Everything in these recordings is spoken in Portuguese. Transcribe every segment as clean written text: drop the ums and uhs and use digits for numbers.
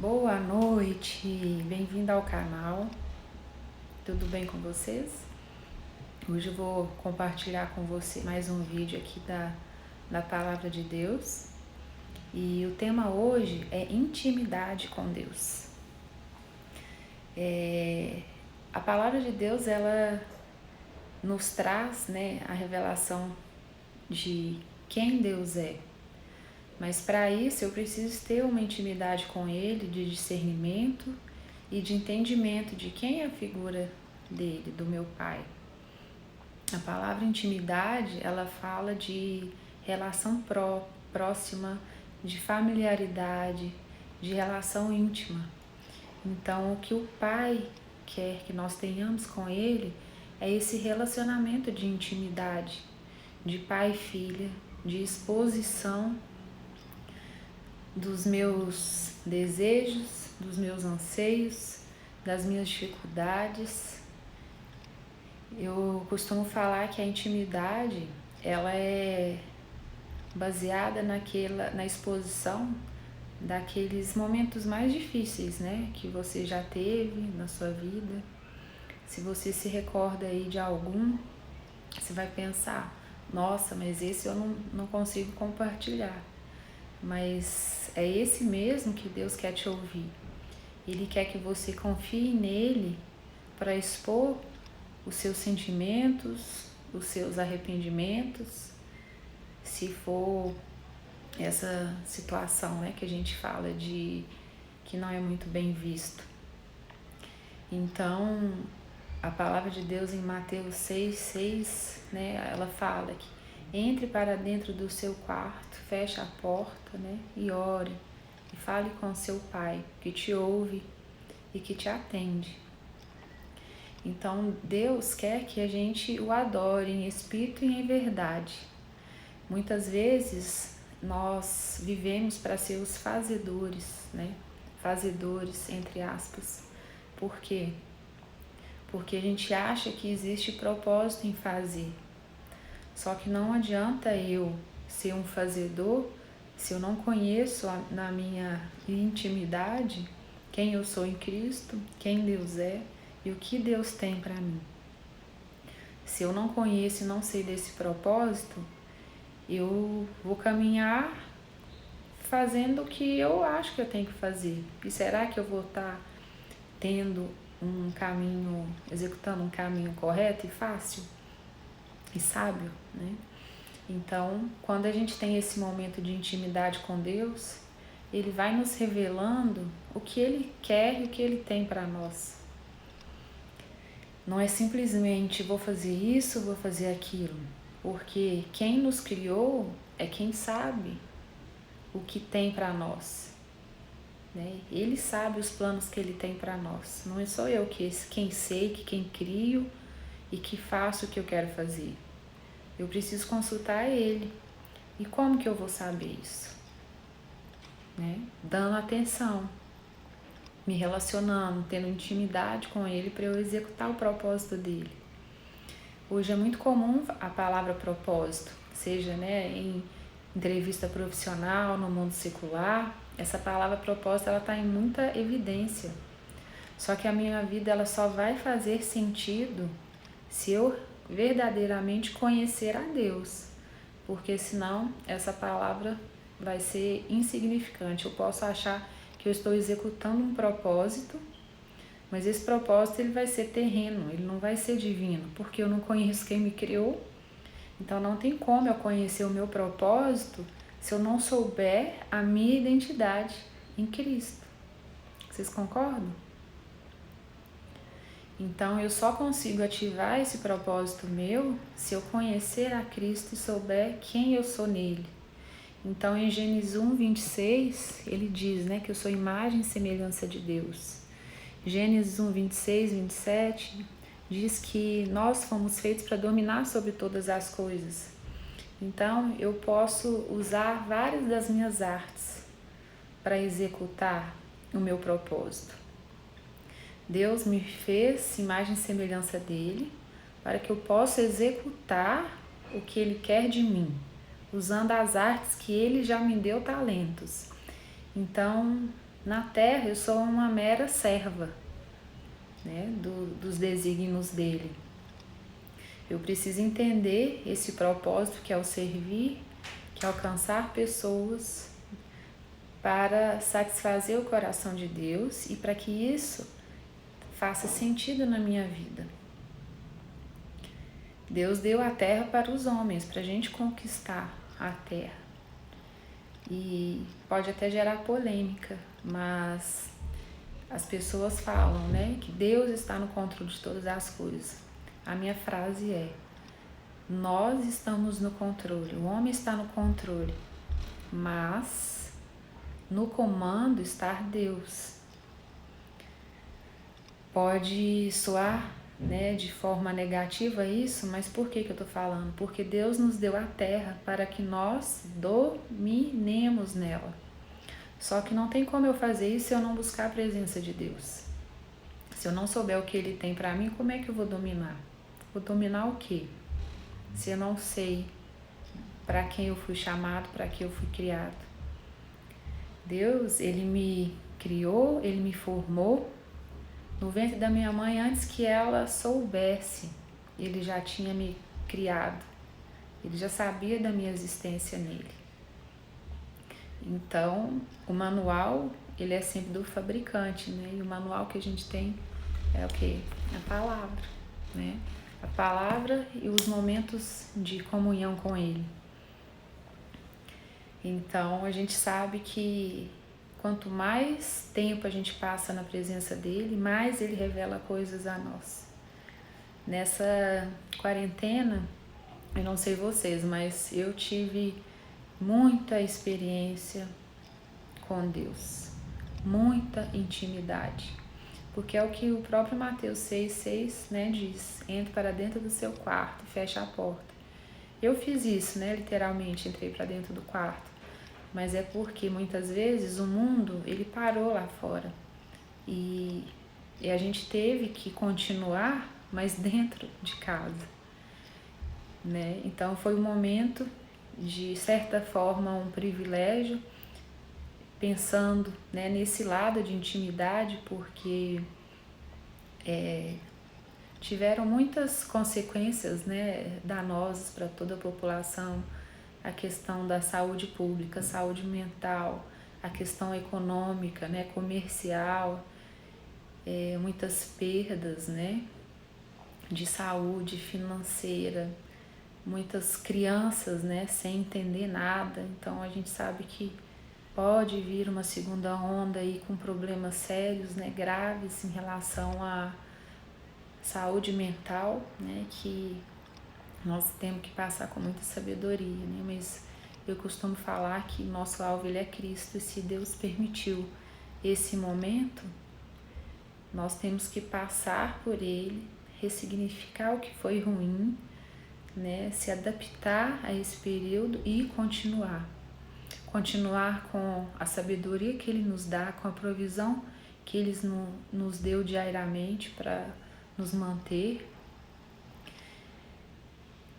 Boa noite, bem-vindo ao canal, tudo bem com vocês? Hoje eu vou compartilhar com você mais um vídeo aqui da Palavra de Deus e o tema hoje é intimidade com Deus. A Palavra de Deus, ela nos traz, a revelação de quem Deus é. Mas para isso eu preciso ter uma intimidade com Ele, de discernimento e de entendimento de quem é a figura dele, do meu Pai. A palavra intimidade, ela fala de relação próxima, de familiaridade, de relação íntima. Então, o que o Pai quer que nós tenhamos com Ele é esse relacionamento de intimidade, de pai e filha, de exposição dos meus desejos, dos meus anseios, das minhas dificuldades. Eu costumo falar que a intimidade, ela é baseada na exposição daqueles momentos mais difíceis, que você já teve na sua vida. Se você se recorda aí de algum, você vai pensar, nossa, mas esse eu não consigo compartilhar. Mas é esse mesmo que Deus quer te ouvir. Ele quer que você confie nele para expor os seus sentimentos, os seus arrependimentos, se for essa situação, que a gente fala de que não é muito bem visto. Então, a palavra de Deus em Mateus 6:6, ela fala que entre para dentro do seu quarto, feche a porta, e ore, e fale com seu Pai, que te ouve e que te atende. Então, Deus quer que a gente o adore em espírito e em verdade. Muitas vezes, nós vivemos para ser os fazedores, fazedores, entre aspas. Por quê? Porque a gente acha que existe propósito em fazer. Só que não adianta eu ser um fazedor se eu não conheço na minha intimidade quem eu sou em Cristo, quem Deus é e o que Deus tem para mim. Se eu não conheço e não sei desse propósito, eu vou caminhar fazendo o que eu acho que eu tenho que fazer. E será que eu vou estar executando um caminho correto e fácil e sábio, Então, quando a gente tem esse momento de intimidade com Deus, Ele vai nos revelando o que Ele quer e o que Ele tem para nós. Não é simplesmente vou fazer isso, vou fazer aquilo, porque quem nos criou é quem sabe o que tem para nós. Ele sabe os planos que Ele tem para nós. Não é só eu quem sei, quem crio e que faço o que eu quero fazer. Eu preciso consultar Ele. E como que eu vou saber isso? Dando atenção, me relacionando, tendo intimidade com Ele para eu executar o propósito dele. Hoje é muito comum a palavra propósito, seja em entrevista profissional, no mundo secular. Essa palavra propósito, ela está em muita evidência. Só que a minha vida, ela só vai fazer sentido se eu verdadeiramente conhecer a Deus, porque senão essa palavra vai ser insignificante. Eu posso achar que eu estou executando um propósito, mas esse propósito ele vai ser terreno, ele não vai ser divino, porque eu não conheço quem me criou. Então não tem como eu conhecer o meu propósito se eu não souber a minha identidade em Cristo. Vocês concordam? Então, eu só consigo ativar esse propósito meu se eu conhecer a Cristo e souber quem eu sou nele. Então, em Gênesis 1:26, ele diz, que eu sou imagem e semelhança de Deus. Gênesis 1:26, 27, diz que nós fomos feitos para dominar sobre todas as coisas. Então, eu posso usar várias das minhas artes para executar o meu propósito. Deus me fez imagem e semelhança dele para que eu possa executar o que ele quer de mim, usando as artes que ele já me deu talentos. Então, Na terra eu sou uma mera serva, né, dos desígnios dele. Eu preciso entender esse propósito que é o servir, que é alcançar pessoas para satisfazer o coração de Deus e para que isso faça sentido na minha vida. Deus deu a terra para os homens, para a gente conquistar a terra. E pode até gerar polêmica, mas as pessoas falam, né, que Deus está no controle de todas as coisas. A minha frase é: nós estamos no controle, o homem está no controle, mas no comando está Deus. Pode soar, né, de forma negativa isso, mas por que eu estou falando? Porque Deus nos deu a terra para que nós dominemos nela. Só que não tem como eu fazer isso se eu não buscar a presença de Deus. Se eu não souber o que Ele tem para mim, como é que eu vou dominar? Vou dominar o quê? Se eu não sei para quem eu fui chamado, para que eu fui criado. Deus, Ele me criou, Ele me formou no ventre da minha mãe antes que ela soubesse. Ele já tinha me criado. Ele já sabia da minha existência nele. Então, o manual, ele é sempre do fabricante, né? E o manual que a gente tem é o quê? A palavra, né? A palavra e os momentos de comunhão com ele. Então, a gente sabe que quanto mais tempo a gente passa na presença dele, mais ele revela coisas a nós. Nessa quarentena, eu não sei vocês, mas eu tive muita experiência com Deus, muita intimidade, porque é o que o próprio Mateus 6,6, né, diz: entre para dentro do seu quarto e fecha a porta. Eu fiz isso, né, literalmente entrei para dentro do quarto, mas é porque muitas vezes o mundo, ele parou lá fora e a gente teve que continuar, mas dentro de casa, né? Então foi um momento, de certa forma, um privilégio, pensando, né, nesse lado de intimidade, porque tiveram muitas consequências, né, danosas para toda a população, a questão da saúde pública, saúde mental, a questão econômica, né, comercial, muitas perdas, né, de saúde financeira, muitas crianças, né, sem entender nada. Então a gente sabe que pode vir uma segunda onda aí com problemas sérios, né, graves em relação à saúde mental, né, que nós temos que passar com muita sabedoria, né, mas eu costumo falar que nosso alvo, ele é Cristo, e se Deus permitiu esse momento, nós temos que passar por ele, ressignificar o que foi ruim, né, se adaptar a esse período e continuar com a sabedoria que ele nos dá, com a provisão que ele nos deu diariamente para nos manter,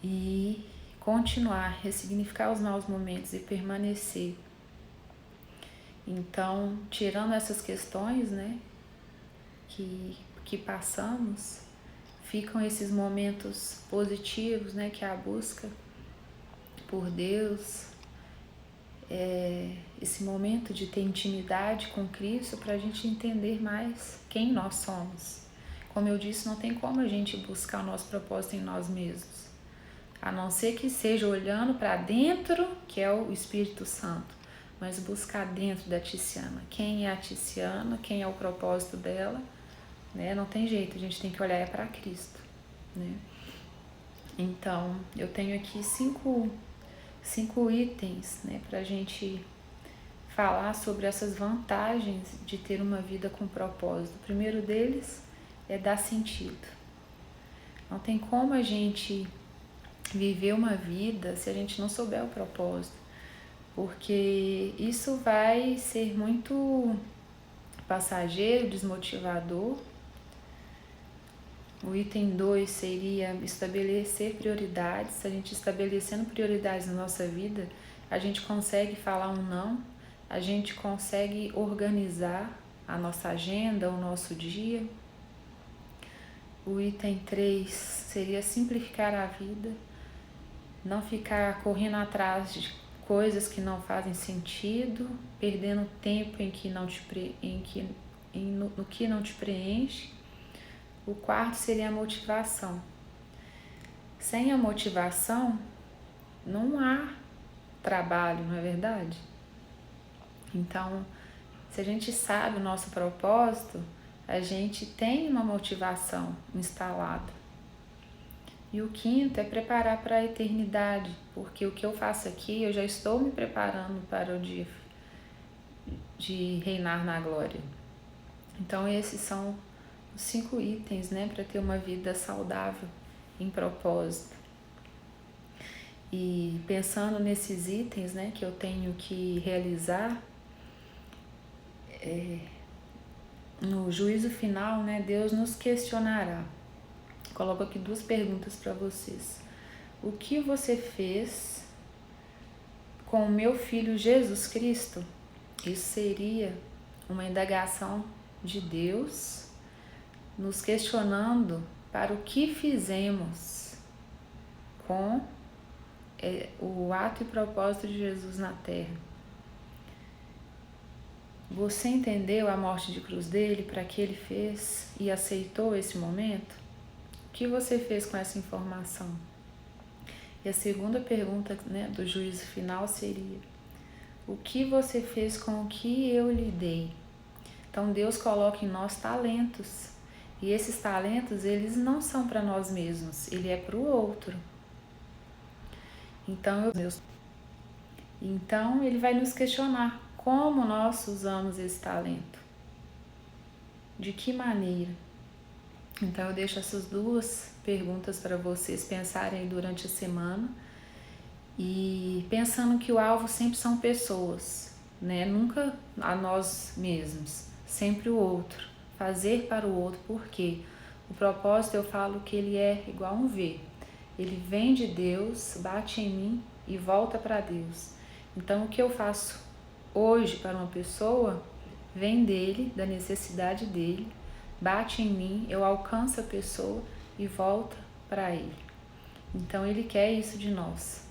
e continuar, ressignificar os maus momentos e permanecer. Então, tirando essas questões, né, que passamos, ficam esses momentos positivos, né, que é a busca por Deus, esse momento de ter intimidade com Cristo, para a gente entender mais quem nós somos. Como eu disse, não tem como a gente buscar o nosso propósito em nós mesmos, a não ser que seja olhando para dentro, que é o Espírito Santo, mas buscar dentro da Tiziana. Quem é a Tiziana? Quem é o propósito dela? Né? Não tem jeito, a gente tem que olhar para Cristo, né? Então, eu tenho aqui cinco itens, né, para a gente falar sobre essas vantagens de ter uma vida com propósito. O primeiro deles é dar sentido. Não tem como a gente viver uma vida se a gente não souber o propósito, porque isso vai ser muito passageiro, desmotivador. O item 2 seria estabelecer prioridades. A gente estabelecendo prioridades na nossa vida, a gente consegue falar um não, a gente consegue organizar a nossa agenda, o nosso dia. O item 3 seria simplificar a vida, não ficar correndo atrás de coisas que não fazem sentido, perdendo tempo no que não te preenche. O quarto seria a motivação. Sem a motivação, não há trabalho, não é verdade? Então, se a gente sabe o nosso propósito, a gente tem uma motivação instalada. E o quinto é preparar para a eternidade, porque o que eu faço aqui, eu já estou me preparando para o dia de reinar na glória. Então, esses são os 5 itens, né, para ter uma vida saudável, em propósito. E pensando nesses itens, né, que eu tenho que realizar, no juízo final, né, Deus nos questionará. Coloco aqui 2 perguntas para vocês. O que você fez com o meu filho Jesus Cristo? Isso seria uma indagação de Deus nos questionando para o que fizemos com o ato e propósito de Jesus na terra. Você entendeu a morte de cruz dele, para que ele fez e aceitou esse momento? O que você fez com essa informação? E a segunda pergunta, né, do juízo final seria: o que você fez com o que eu lhe dei? Então Deus coloca em nós talentos. E esses talentos, eles não são para nós mesmos, ele é para o outro. Então ele vai nos questionar como nós usamos esse talento. De que maneira? Então eu deixo essas 2 perguntas para vocês pensarem durante a semana e pensando que o alvo sempre são pessoas, né? Nunca a nós mesmos, sempre o outro. Fazer para o outro, porque o propósito, eu falo que ele é igual um V. Ele vem de Deus, bate em mim e volta para Deus. Então o que eu faço hoje para uma pessoa vem dele, da necessidade dele, bate em mim, eu alcanço a pessoa e volta para ele. Então ele quer isso de nós,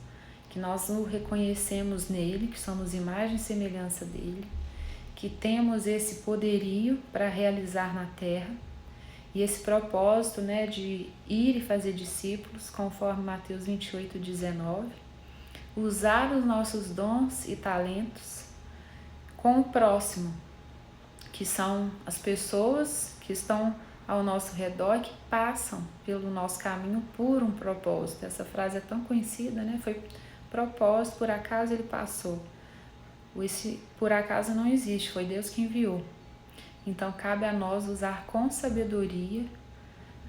que nós o reconhecemos nele, que somos imagem e semelhança dele, que temos esse poderio para realizar na terra e esse propósito, né, de ir e fazer discípulos, conforme Mateus 28:19, usar os nossos dons e talentos com o próximo, que são as pessoas que estão ao nosso redor, que passam pelo nosso caminho por um propósito. Essa frase é tão conhecida, né? Foi propósito, por acaso ele passou. Esse por acaso não existe, foi Deus que enviou. Então cabe a nós usar com sabedoria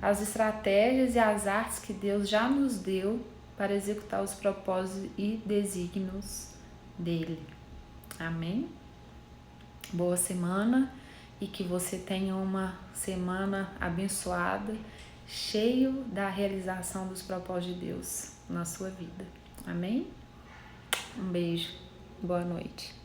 as estratégias e as artes que Deus já nos deu para executar os propósitos e desígnios dele. Amém? Boa semana e que você tenha uma semana abençoada, cheio da realização dos propósitos de Deus na sua vida. Amém? Um beijo. Boa noite.